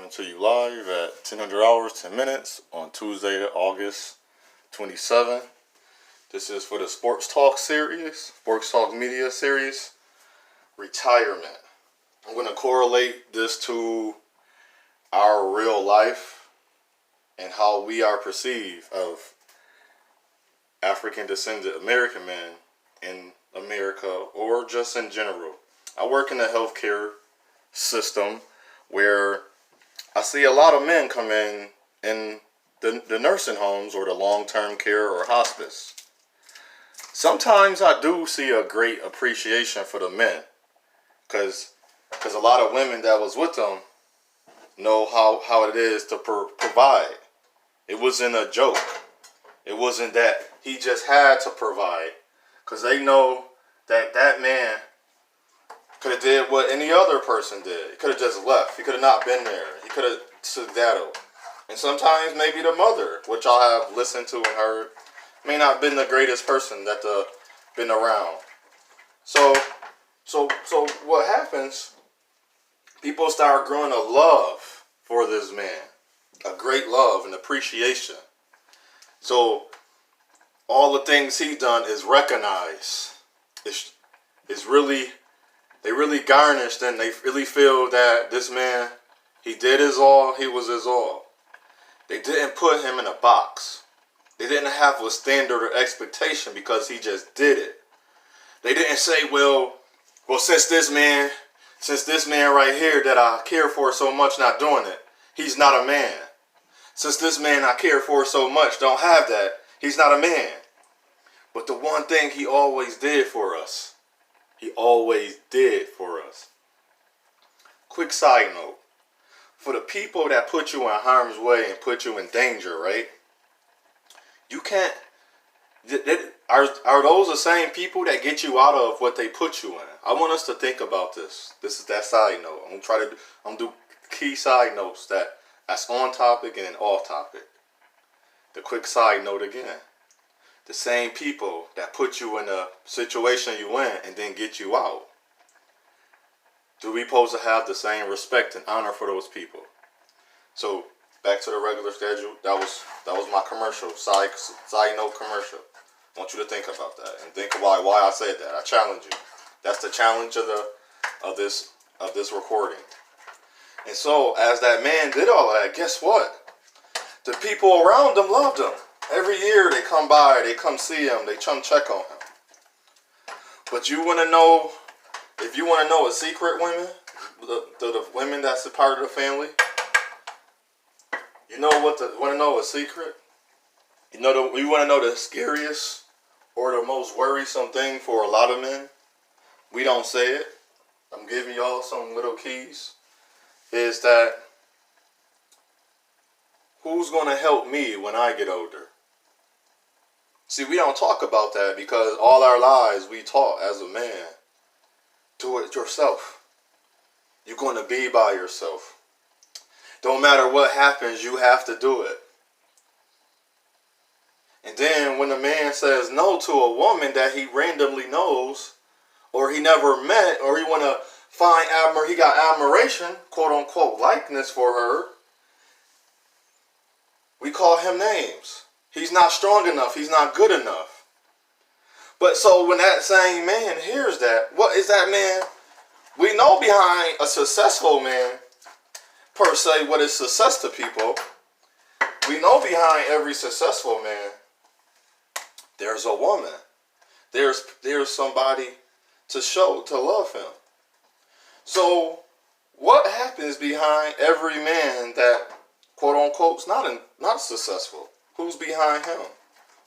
coming to you live at 1000 hours, 10 minutes on Tuesday, August 27th. This is for the Sports Talk series, Sports Talk Media series, retirement. I'm going to correlate this to our real life and how we are perceived of African descendant American men in America or just in general. I work in the healthcare system where I see a lot of men come in the nursing homes or the long-term care or hospice. Sometimes I do see a great appreciation for the men because a lot of women that was with them know how it is to provide. It wasn't a joke. It wasn't that he just had to provide, because they know that man could have did what any other person did. He could have just left. He could have not been there. He could have skedaddled. And sometimes maybe the mother, which I have listened to and heard, may not have been the greatest person that been around. So what happens? People start growing a love for this man, a great love and appreciation. So all the things he done is recognized. They really garnished, and they really feel that this man, he did his all, he was his all. They didn't put him in a box. They didn't have a standard or expectation because he just did it. They didn't say, well, since this man right here that I care for so much not doing it, he's not a man. Since this man I care for so much don't have that, he's not a man. But the one thing he always did for us, he always did for us. Quick side note. For the people that put you in harm's way and put you in danger, right? You can't... Are those the same people that get you out of what they put you in? I want us to think about this. This is that side note. I'm gonna do key side notes that's on topic and off topic. The quick side note again. The same people that put you in a situation you in and then get you out. Do we supposed to have the same respect and honor for those people? So back to the regular schedule. That was my commercial, side note commercial. I want you to think about that and think why I said that. I challenge you. That's the challenge of this recording. And so as that man did all that, guess what? The people around him loved him. Every year they come by, they come see him, they come check on him. But you want to know, if you want to know a secret, women, the women that's a part of the family, you know want to know a secret? You want to know the scariest or the most worrisome thing for a lot of men? We don't say it. I'm giving y'all some little keys. Is that who's going to help me when I get older? See, we don't talk about that because all our lives we taught as a man, do it yourself. You're going to be by yourself. Don't matter what happens, you have to do it. And then when a man says no to a woman that he randomly knows, or he never met, or he want to find he got admiration, quote unquote, likeness for her, we call him names. He's not strong enough. He's not good enough. But so when that same man hears that, what is that man? We know behind a successful man, per se, what is success to people. We know behind every successful man, there's a woman. There's somebody to love him. So what happens behind every man that, quote unquote, is not successful? Who's behind him?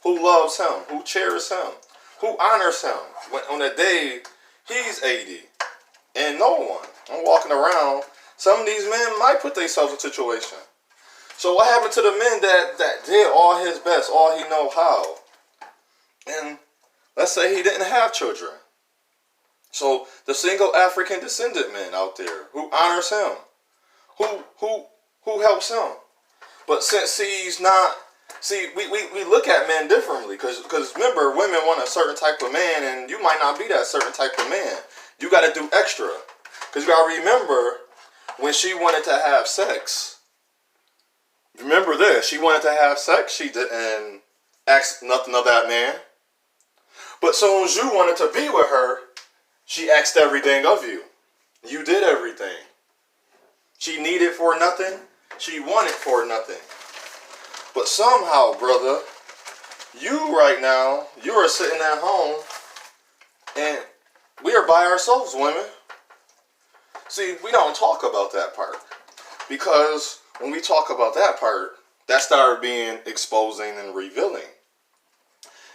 Who loves him? Who cherishes him? Who honors him when on the day he's 80? And no one. I'm walking around. Some of these men might put themselves in a situation. So what happened to the men that did all his best, all he know how? And let's say he didn't have children. So the single African descendant men out there who honors him, who helps him. But since he's not... See, we look at men differently because remember, women want a certain type of man, and you might not be that certain type of man. You got to do extra because you got to remember when she wanted to have sex, remember this, she wanted to have sex, she didn't ask nothing of that man. But soon as you wanted to be with her, she asked everything of you. You did everything. She needed for nothing. She wanted for nothing. But somehow, brother, you right now, you are sitting at home and we are by ourselves, women. See, we don't talk about that part. Because when we talk about that part, that started being exposing and revealing.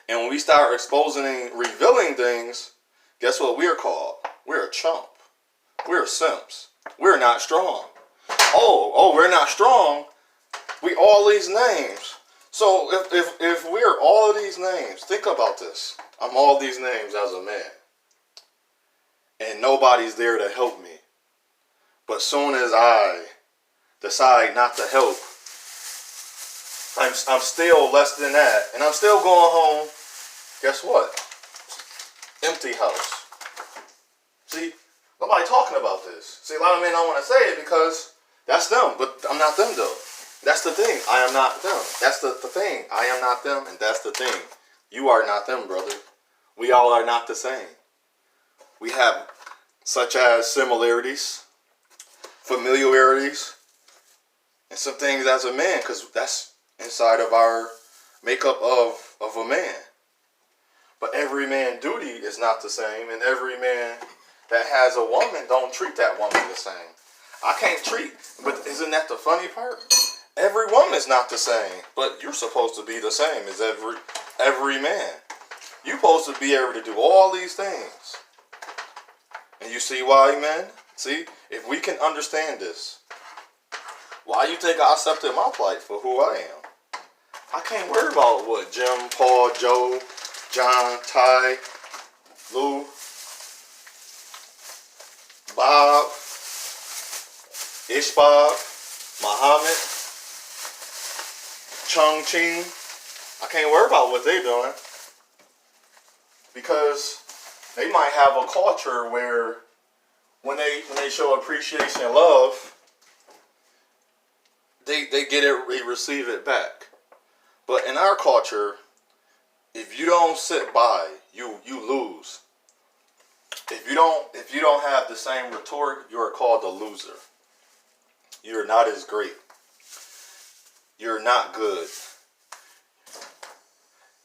And when we start exposing and revealing things, guess what we're called? We're a chump. We're simps. We're not strong. Oh, we're not strong. We all these names. So if we're all of these names, think about this. I'm all these names as a man. And nobody's there to help me. But soon as I decide not to help, I'm still less than that. And I'm still going home. Guess what? Empty house. See, nobody talking about this. See, a lot of men don't want to say it because that's them. But I'm not them though. That's the thing. I am not them. That's the thing. I am not them. And that's the thing. You are not them, brother. We all are not the same. We have such as similarities, familiarities, and some things as a man, because that's inside of our makeup of a man. But every man duty is not the same, and every man that has a woman don't treat that woman the same. I can't treat, but isn't that the funny part? Every woman is not the same, but you're supposed to be the same as every man. You're supposed to be able to do all these things. And you see why, man? See, if we can understand this, why you think I accepted my plight for who I am? I can't worry about what Jim, Paul, Joe, John, Ty, Lou, Bob, Ishbab, Muhammad, Chung Ching. I can't worry about what they're doing. Because they might have a culture where when they show appreciation and love, they get it, they receive it back. But in our culture, if you don't sit by, you lose. If you don't have the same rhetoric, you are called a loser. You're not as great. You're not good.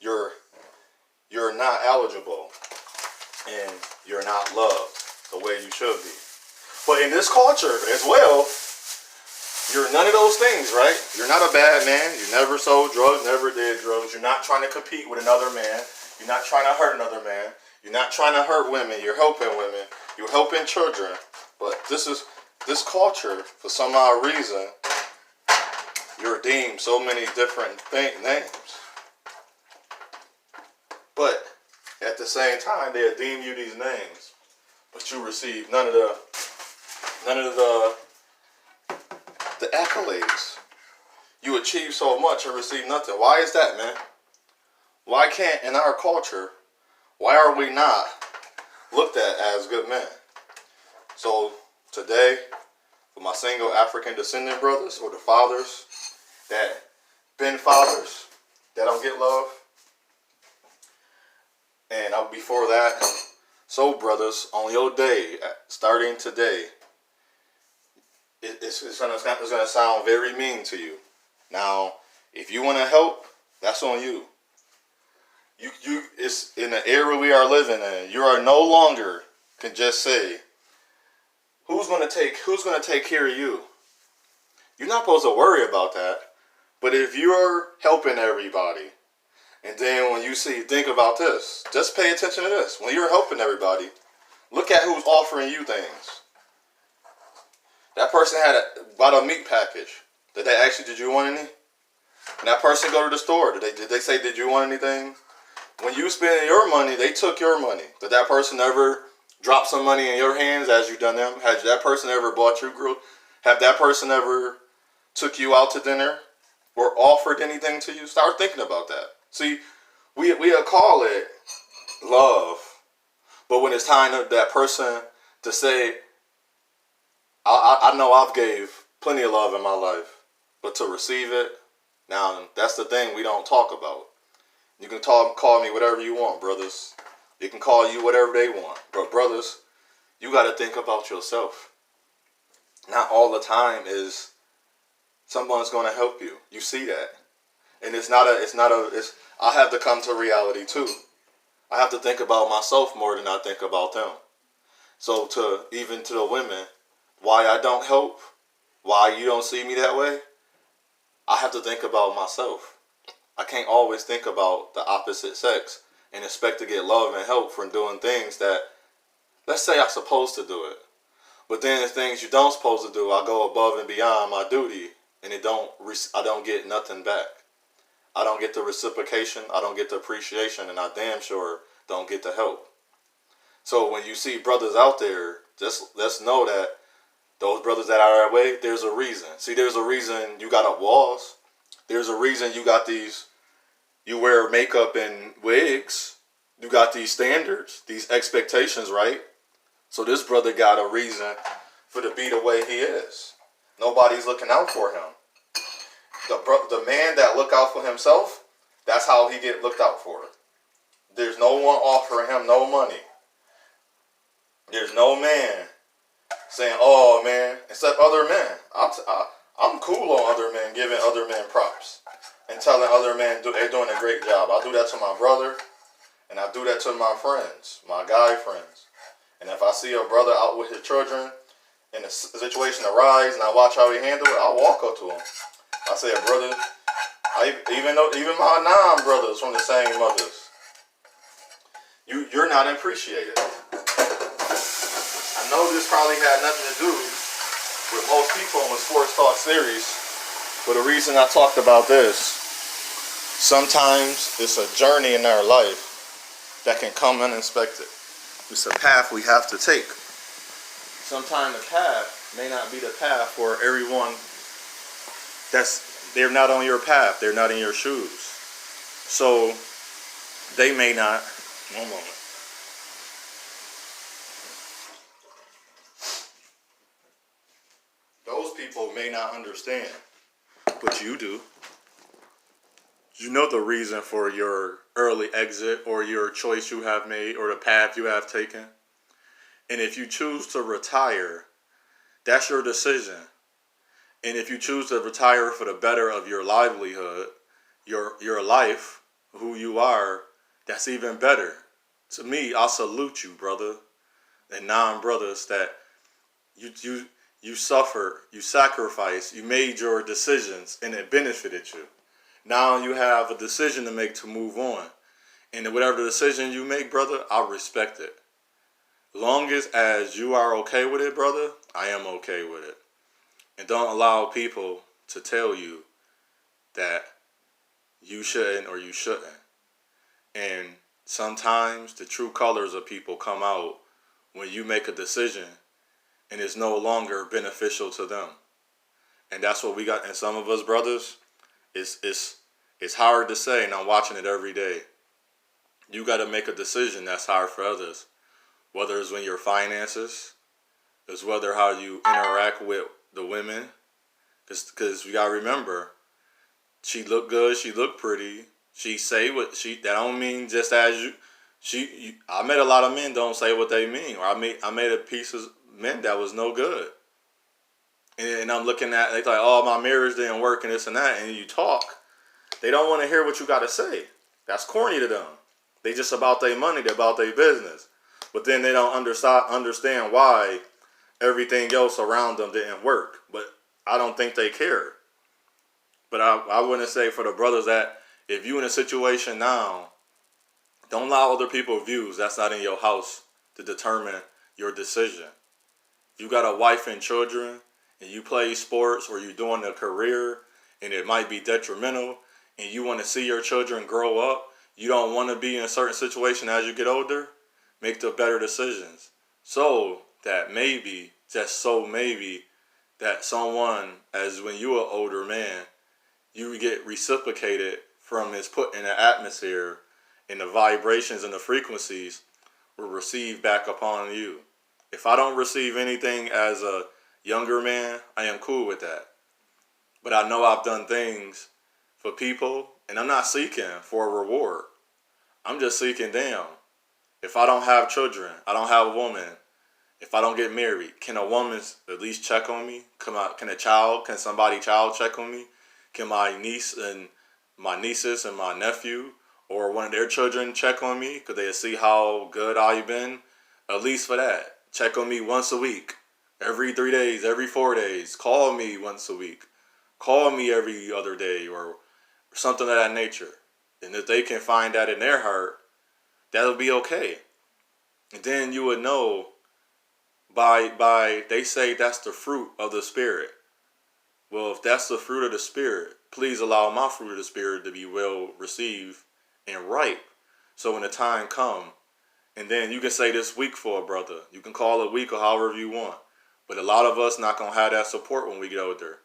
You're not eligible. And you're not loved the way you should be. But in this culture as well, you're none of those things, right? You're not a bad man. You never sold drugs, never did drugs. You're not trying to compete with another man. You're not trying to hurt another man. You're not trying to hurt women. You're helping women. You're helping children. But this culture, for some odd reason, you're deemed so many different names. But at the same time, they deem you these names, but you receive none of the accolades. You achieve so much and receive nothing. Why is that, man? Why can't, in our culture, why are we not looked at as good men? So today, for my single African descendant brothers, or the fathers that been fathers that don't get love, and before that, so brothers, on your day, starting today, it's gonna sound very mean to you. Now, if you want to help, that's on you. It's in the era we are living in. You are no longer can just say, who's gonna take care of you? You're not supposed to worry about that. But if you're helping everybody, and then when you think about this, just pay attention to this. When you're helping everybody, look at who's offering you things. That person bought a meat package. Did you want any? When that person go to the store, did they say, did you want anything? When you spend your money, they took your money. Did that person ever drop some money in your hands as you done them? Has that person ever bought you grilled? Have that person ever took you out to dinner or offered anything to you? Start thinking about that. See, we'll call it love, but when it's time for that person to say, I know I've gave plenty of love in my life, but to receive it, now that's the thing we don't talk about. You can call me whatever you want, brothers. They can call you whatever they want, but brothers, you got to think about yourself. Not all the time is someone's going to help you. You see that, and it's. I have to come to reality too. I have to think about myself more than I think about them. So even to the women, why I don't help, why you don't see me that way, I have to think about myself. I can't always think about the opposite sex and expect to get love and help from doing things that, let's say I'm supposed to do it. But then the things you don't supposed to do, I go above and beyond my duty, and I don't get nothing back. I don't get the reciprocation, I don't get the appreciation, and I damn sure don't get the help. So when you see brothers out there, just let's know that those brothers that are that way, there's a reason. See, there's a reason you got up walls. There's a reason you got these, you wear makeup and wigs. You got these standards, these expectations, right? So this brother got a reason for to be the way he is. Nobody's looking out for him. The man that look out for himself, that's how he get looked out for. There's no one offering him no money. There's no man saying, "Oh man," except other men. I'm cool on other men, giving other men props and telling other men they're doing a great job. I do that to my brother, and I do that to my friends, my guy friends. And if I see a brother out with his children and the situation arise and I watch how he handle it, I'll walk up to him. I say, "Brother," even my non-brothers from the same mothers, you're not appreciated. I know this probably had nothing to do with most people in the Sports Talk series, but the reason I talked about this, sometimes it's a journey in our life that can come unexpected. It's a path we have to take. Sometimes the path may not be the path for everyone. They're not on your path. They're not in your shoes. So they may not. One moment. Those people may not understand, but you do. You know the reason for your early exit or your choice you have made or the path you have taken. And if you choose to retire, that's your decision. And if you choose to retire for the better of your livelihood, your life, who you are, that's even better. To me, I salute you, brother, and non-brothers that you suffered, you sacrificed, you made your decisions, and it benefited you. Now you have a decision to make to move on. And whatever decision you make, brother, I respect it. Long as you are okay with it, brother, I am okay with it. And don't allow people to tell you that you shouldn't or you shouldn't. And sometimes the true colors of people come out when you make a decision and it's no longer beneficial to them. And that's what we got. And some of us brothers, it's hard to say, and I'm watching it every day. You got to make a decision that's hard for others. Whether it's when your finances, it's whether how you interact with the women. Because we got to remember, she look good, she look pretty, she say what that don't mean just as you. I met a lot of men don't say what they mean. Or I made a piece of men that was no good. And I'm looking at, they like, "Oh, my marriage didn't work and this and that." And you talk, they don't want to hear what you got to say. That's corny to them. They just about their money, they about their business. But then they don't understand why everything else around them didn't work. But I don't think they care. But I wouldn't say for the brothers that if you in a situation now, don't allow other people's views that's not in your house to determine your decision. If you got a wife and children and you play sports or you're doing a career and it might be detrimental and you want to see your children grow up, you don't want to be in a certain situation as you get older, make the better decisions. So that maybe, just so maybe, that someone, as when you're an older man, you get reciprocated from his put in the atmosphere and the vibrations and the frequencies will receive back upon you. If I don't receive anything as a Younger men, I am cool with that. But I know I've done things for people, and I'm not seeking for a reward. I'm just seeking, damn, if I don't have children, I don't have a woman, if I don't get married, can a woman at least check on me? Can somebody child check on me? Can my nieces and my nephew or one of their children check on me? Could they see how good I've been? At least for that. Check on me once a week, every 3 days, every 4 days. Call me once a week. Call me every other day or something of that nature. And if they can find that in their heart, that'll be okay. And then you would know by they say that's the fruit of the spirit. Well, if that's the fruit of the spirit, please allow my fruit of the spirit to be well received and ripe. So when the time come, and then you can say this week for a brother. You can call it week or however you want. But a lot of us not gonna have that support when we get older.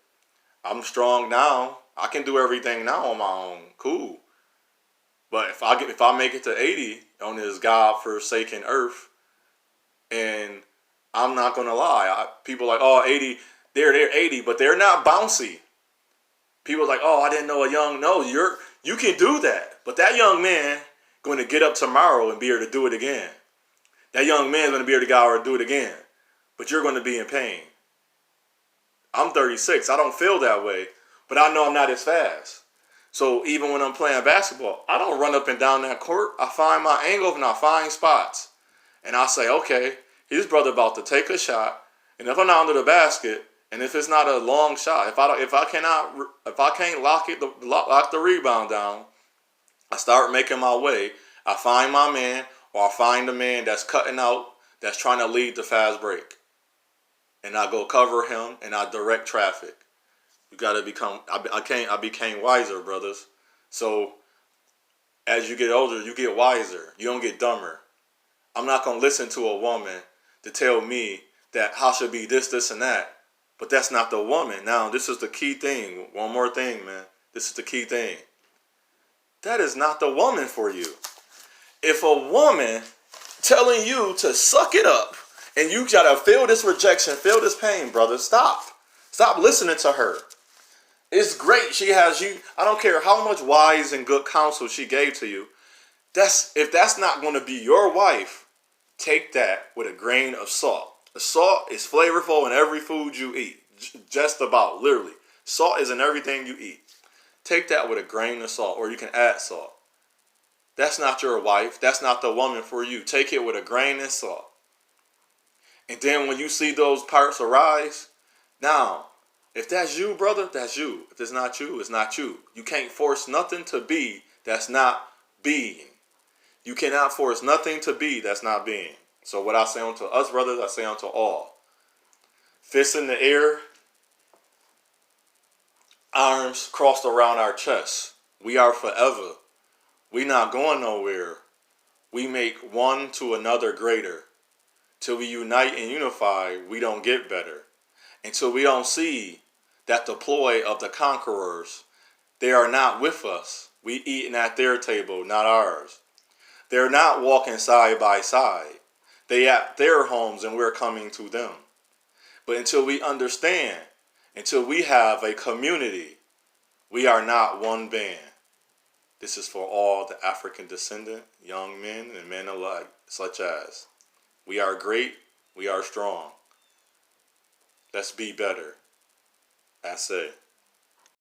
I'm strong now. I can do everything now on my own. Cool. But if I make it to 80 on this God-forsaken earth, and I'm not gonna lie, people are like, oh, 80, they're 80, but they're not bouncy. People are like, oh, I didn't know a young. No, you can do that, but that young man going to get up tomorrow and be able to do it again. That young man is going to be able to go out and do it again, but you're going to be in pain. I'm 36. I don't feel that way, but I know I'm not as fast. So even when I'm playing basketball, I don't run up and down that court. I find my angles and I find spots. And I say, okay, his brother about to take a shot. And if I'm not under the basket, and if it's not a long shot, if I can't lock the rebound down, I start making my way. I find my man, or I find the man that's cutting out, that's trying to lead the fast break. And I go cover him, and I direct traffic. You got to become, I became wiser, brothers. So as you get older, you get wiser. You don't get dumber. I'm not going to listen to a woman to tell me that how should be this, and that. But that's not the woman. Now, this is the key thing. One more thing, man. This is the key thing. That is not the woman for you. If a woman telling you to suck it up and you gotta feel this rejection, feel this pain, brother, stop. Stop listening to her. It's great. She has you. I don't care how much wise and good counsel she gave to you. If that's not going to be your wife, take that with a grain of salt. The salt is flavorful in every food you eat. Just about, literally. Salt is in everything you eat. Take that with a grain of salt, or you can add salt. That's not your wife. That's not the woman for you. Take it with a grain of salt. And then when you see those parts arise, now, if that's you, brother, that's you. If it's not you, it's not you. You can't force nothing to be that's not being. You cannot force nothing to be that's not being. So what I say unto us, brothers, I say unto all. Fists in the air, arms crossed around our chest. We are forever. We not going nowhere. We make one to another greater. Till we unite and unify, we don't get better. Until we don't see that the ploy of the conquerors, they are not with us. We eating at their table, not ours. They're not walking side by side. They at their homes and we're coming to them. But until we understand, until we have a community, we are not one band. This is for all the African descendant, young men and men alike, such as we are great, we are strong. Let's be better. I say.